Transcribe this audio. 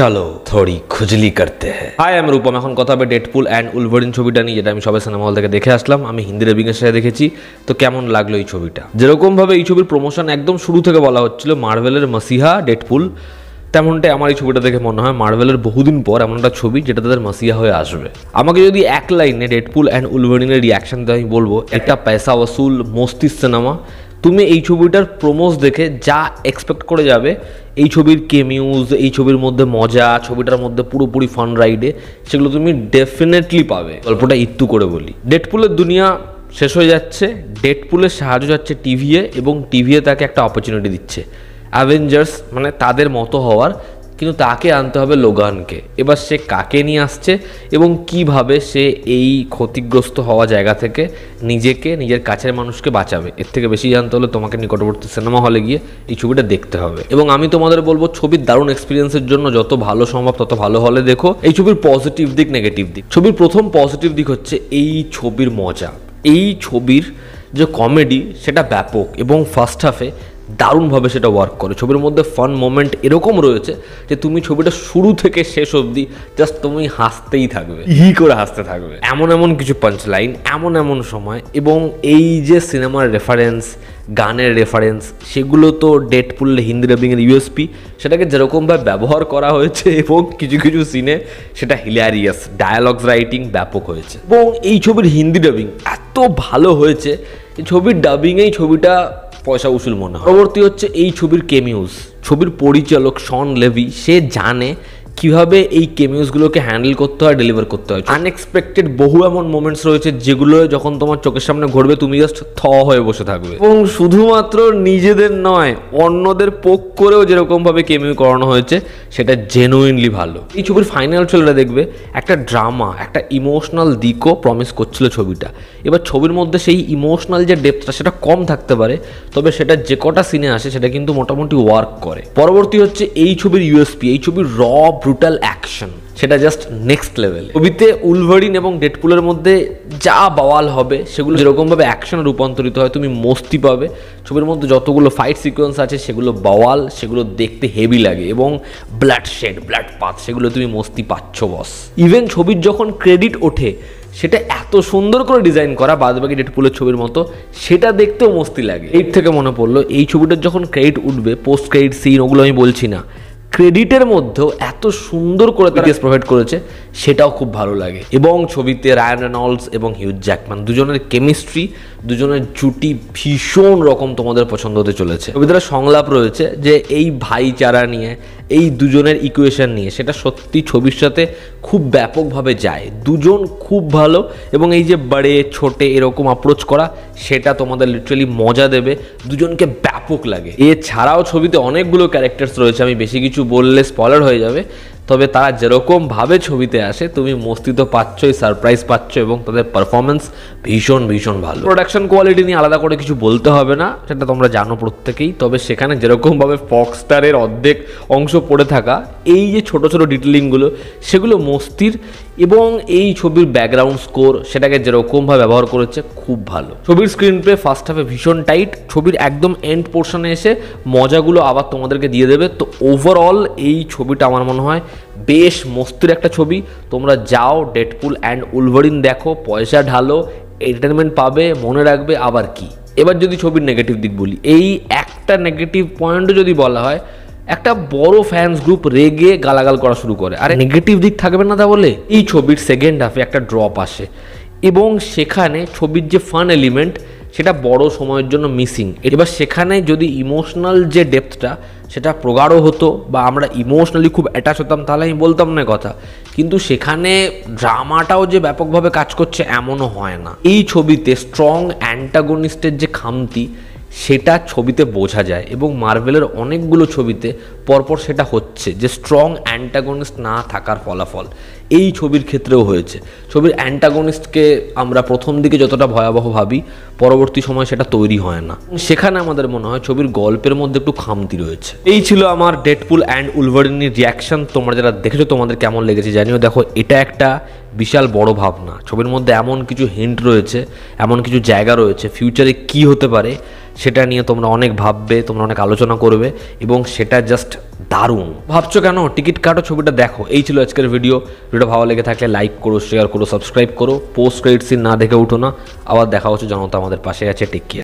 চলো থোড়ি খুজলি করতে হ্যাঁ। হাই আমি রূপম। এখন কথা হবে ডেডপুল অ্যান্ড উলভারিন ছবিটা নিয়ে, যেটা আমি সবাই সিনেমা হল থেকে দেখে আসলাম। আমি হিন্দি ডাবিং এর সাথে দেখেছি। তো কেমন লাগলো এই ছবিটা? যেরকম ভাবে এই ছবির প্রমোশন একদম শুরু থেকে বলা হচ্ছিল মার্ভেলের মাসিহা ডেডপুল, তেমনটাই আমার এই ছবিটা দেখে মনে হয় মার্ভেলের বহুদিন পর এমন একটা ছবি যেটা তাদের মাসিহা হয়ে আসবে। আমাকে যদি এক লাইনে ডেডপুল অ্যান্ড উলভারিনের রিয়াকশন দিয়ে আমি বলবো, একটা পয়সা ওসুল মস্তিষ্ক সিনেমা। তুমি এই ছবিটার প্রোমোস দেখে যা এক্সপেক্ট করে যাবে, এই ছবির কেমিউজ, এই ছবির মধ্যে মজা, ছবিটার মধ্যে পুরোপুরি ফান রাইডে, সেগুলো তুমি ডেফিনেটলি পাবে। গল্পটা একটু করে বলি, ডেডপুলের দুনিয়া শেষ হয়ে যাচ্ছে, ডেডপুলের সাহায্য যাচ্ছে টিভিএ, এবং টিভিএ তাকে একটা অপরচুনিটি দিচ্ছে অ্যাভেঞ্জার্স মানে তাদের মতো হওয়ার, কিন্তু তাকে আনতে হবে লোগানকে। এবার সে কাকে নিয়ে আসছে এবং কিভাবে সে এই ক্ষতিগ্রস্ত হওয়া জায়গা থেকে নিজেকে, নিজের কাছের মানুষকে বাঁচাবে, এর থেকে বেশি জানতে হলে তোমাকে নিকটবর্তী সিনেমা হলে গিয়ে এই ছবিটা দেখতে হবে। এবং আমি তোমাদের বলবো, ছবির দারুণ এক্সপিরিয়েন্সের জন্য যত ভালো সম্ভব তত ভালো হলে দেখো। এই ছবির পজিটিভ দিক, নেগেটিভ দিক। ছবির প্রথম পজিটিভ দিক হচ্ছে এই ছবির মজা। এই ছবির যে কমেডি সেটা ব্যাপক, এবং ফার্স্ট হাফে দারুণভাবে সেটা ওয়ার্ক করে। ছবির মধ্যে ফান মোমেন্ট এরকম রয়েছে যে তুমি ছবিটা শুরু থেকে শেষ অবধি জাস্ট তুমি হাসতেই থাকবে, করে হাসতে থাকবে। এমন এমন কিছু পাঞ্চ লাইন, এমন এমন সময়, এবং এই যে সিনেমার রেফারেন্স, গানের রেফারেন্স, সেগুলো তো ডেডপুল হিন্দি ডাবিংয়ের ইউএসপি। সেটাকে যেরকমভাবে ব্যবহার করা হয়েছে, এবং কিছু কিছু সিনে সেটা হিলারিয়াস। ডায়ালগস রাইটিং ব্যাপক হয়েছে, এবং এই ছবির হিন্দি ডাবিং এত ভালো হয়েছে, এই ছবির ডাবিংয়েই ছবিটা পয়সা উসুল মনে হয়। পরবর্তী হচ্ছে এই ছবির কেমিউজ। ছবির পরিচালক শন লেভি, সে জানে কিভাবে এই কেমিউজগুলোকে হ্যান্ডেল করতে হয়, ডেলিভার করতে হয়। আনএক্সপেক্টেড বহু এমন মোমেন্টস রয়েছে যেগুলো যখন তোমার চোখের সামনে ঘটবে তুমি জাস্ট হয়ে বসে থাকবে। এবং শুধুমাত্র নিজেদের নয়, অন্যদের পোক করেও যেরকমভাবে কেমিউ করানো হয়েছে সেটা জেনুইনলি ভালো। এই ছবির ফাইনাল ট্রেলারে দেখবে একটা ড্রামা, একটা ইমোশনাল দিকও প্রমিস করছিল ছবিটা। এবার ছবির মধ্যে সেই ইমোশনাল যে ডেপথটা সেটা কম থাকতে পারে, তবে সেটা যে কটা সিনে আসে সেটা কিন্তু মোটামুটি ওয়ার্ক করে। পরবর্তী হচ্ছে এই ছবির ইউএসপি, এই ছবির র ব্রুটাল অ্যাকশন, সেটা জাস্ট নেক্সট লেভেল। ছবিতে উলভারিন এবং ডেডপুলের মধ্যে যা বাওয়াল হবে সেগুলো যেরকমভাবে অ্যাকশনে রূপান্তরিত হয়, তুমি মস্তি পাবে। ছবির মধ্যে যতগুলো ফাইট সিকোয়েন্স আছে সেগুলো বাওয়াল, সেগুলো দেখতে হেভি লাগে, এবং ব্লাড শেড, ব্লাড পাথ, সেগুলো তুমি মস্তি পাচ্ছ বস। ইভেন ছবির যখন ক্রেডিট ওঠে সেটা এত সুন্দর করে ডিজাইন করা, বাদবাকি ডেডপুলের ছবির মতো, সেটা দেখতেও মস্তি লাগে। এর থেকে মনে পড়লো, এই ছবিটার যখন ক্রেডিট উঠবে, পোস্ট ক্রেডিট সিন, ওগুলো আমি বলছি না, ক্রেডিটের মধ্যেও এত সুন্দর করে তারা প্রোভাইড করেছে, সেটাও খুব ভালো লাগে। এবং ছবিতে রায়ান রেনল্ডস এবং হিউজ জ্যাকম্যান দুজনের কেমিস্ট্রি, দুজনের জুটি ভীষণ রকম তোমাদের পছন্দ হতে চলেছে। ছবিতে সংলাপ রয়েছে যে এই ভাইচারা নিয়ে, এই দুজনের ইকুয়েশন নিয়ে, সেটা সত্যি ছবির সাথে খুব ব্যাপকভাবে যায়। দুজন খুব ভালো, এবং এই যে বড়ে ছোটে এরকম অ্যাপ্রোচ করা, সেটা তোমাদের লিটারালি মজা দেবে, দুজনকে ব্যাপক লাগে। এছাড়াও ছবিতে অনেকগুলো ক্যারেক্টার্স রয়েছে, আমি বেশি কিছু বললে স্পয়লার হয়ে যাবে, তবে তারা যেরকমভাবে ছবিতে আসে তুমি মস্তি তো পাচ্ছই, সারপ্রাইজ পাচ্ছ, এবং তাদের পারফরমেন্স ভীষণ ভীষণ ভালো। প্রোডাকশন কোয়ালিটি নিয়ে আলাদা করে কিছু বলতে হবে না, সেটা তোমরা জানো প্রত্যেকেই। তবে সেখানে যেরকমভাবে ফক্সস্টারের অর্ধেক অংশ পড়ে থাকা, এই যে ছোট ছোট ডিটেলিংগুলো, সেগুলো মস্তির। এবং এই ছবির ব্যাকগ্রাউন্ড স্কোর, সেটাকে যেরকমভাবে ব্যবহার করেছে খুব ভালো। ছবির স্ক্রিন প্লে ফার্স্ট হাফে ভীষণ টাইট, ছবির একদম এন্ড পোর্শনে এসে মজাগুলো আবার তোমাদেরকে দিয়ে দেবে। তো ওভারঅল এই ছবিটা আমার মনে হয় বেশ মস্তির একটা ছবি। তোমরা যাও, ডেডপুল অ্যান্ড উলভারিন দেখো, পয়সা ঢালো, এন্টারটেনমেন্ট পাবে, মনে রাখবে। আবার কি, এবার যদি ছবির নেগেটিভ দিক বলি, এই একটা নেগেটিভ পয়েন্টও যদি বলা হয়, একটা বড় ফ্যান্স গ্রুপ রেগে গালাগাল করা শুরু করে। আরে নেগেটিভ দিক থাকবে না তা বলে? এই ছবির সেকেন্ড হাফে একটা ড্রপ আসে, এবং সেখানে ছবির যে ফান এলিমেন্ট সেটা বড় সময়ের জন্য মিসিং। এবার সেখানে যদি ইমোশনাল যে ডেপথটা সেটা প্রগাঢ় হতো, বা আমরা ইমোশনালি খুব অ্যাটাচ হতাম, তাহলে আমি বলতাম না কথা। কিন্তু সেখানে ড্রামাটাও যে ব্যাপকভাবে কাজ করছে এমনও হয় না। এই ছবিতে স্ট্রং অ্যান্টাগনিস্টের যে খামতি, সেটা ছবিতে বোঝা যায়, এবং মার্ভেলের অনেকগুলো ছবিতে পরপর সেটা হচ্ছে, যে স্ট্রং অ্যান্টাগনিস্ট না থাকার ফলাফল এই ছবির ক্ষেত্রেও হয়েছে। ছবির অ্যান্টাগনিস্টকে আমরা প্রথম দিকে যতটা ভয়াবহ ভাবি, পরবর্তী সময় সেটা তৈরি হয় না। সেখানে আমাদের মনে হয় ছবির গল্পের মধ্যে একটু খামতি রয়েছে। এই ছিল আমার ডেডপুল অ্যান্ড উলভারিনের রিয়াকশন। তোমরা যারা দেখেছো তোমাদের কেমন লেগেছে জানিও। দেখো, এটা একটা বিশাল বড় ভাবনা। ছবির মধ্যে এমন কিছু হিন্ট রয়েছে, এমন কিছু জায়গা রয়েছে, ফিউচারে কি হতে পারে সেটা নিয়ে তোমরা অনেক ভাববে, তোমরা অনেক আলোচনা করবে, এবং সেটা জাস্ট দারুণ। ভাবছো কেন? টিকিট কাটো, ছবিটা দেখো। এই ছিল আজকের ভিডিওটা ভালো লেগে থাকলে লাইক করো, শেয়ার করো, সাবস্ক্রাইব করো। পোস্ট ক্রেডিট সিন না দেখে উঠো না। আবার দেখা হচ্ছে, জনতা আমাদের পাশে আছে। Take care.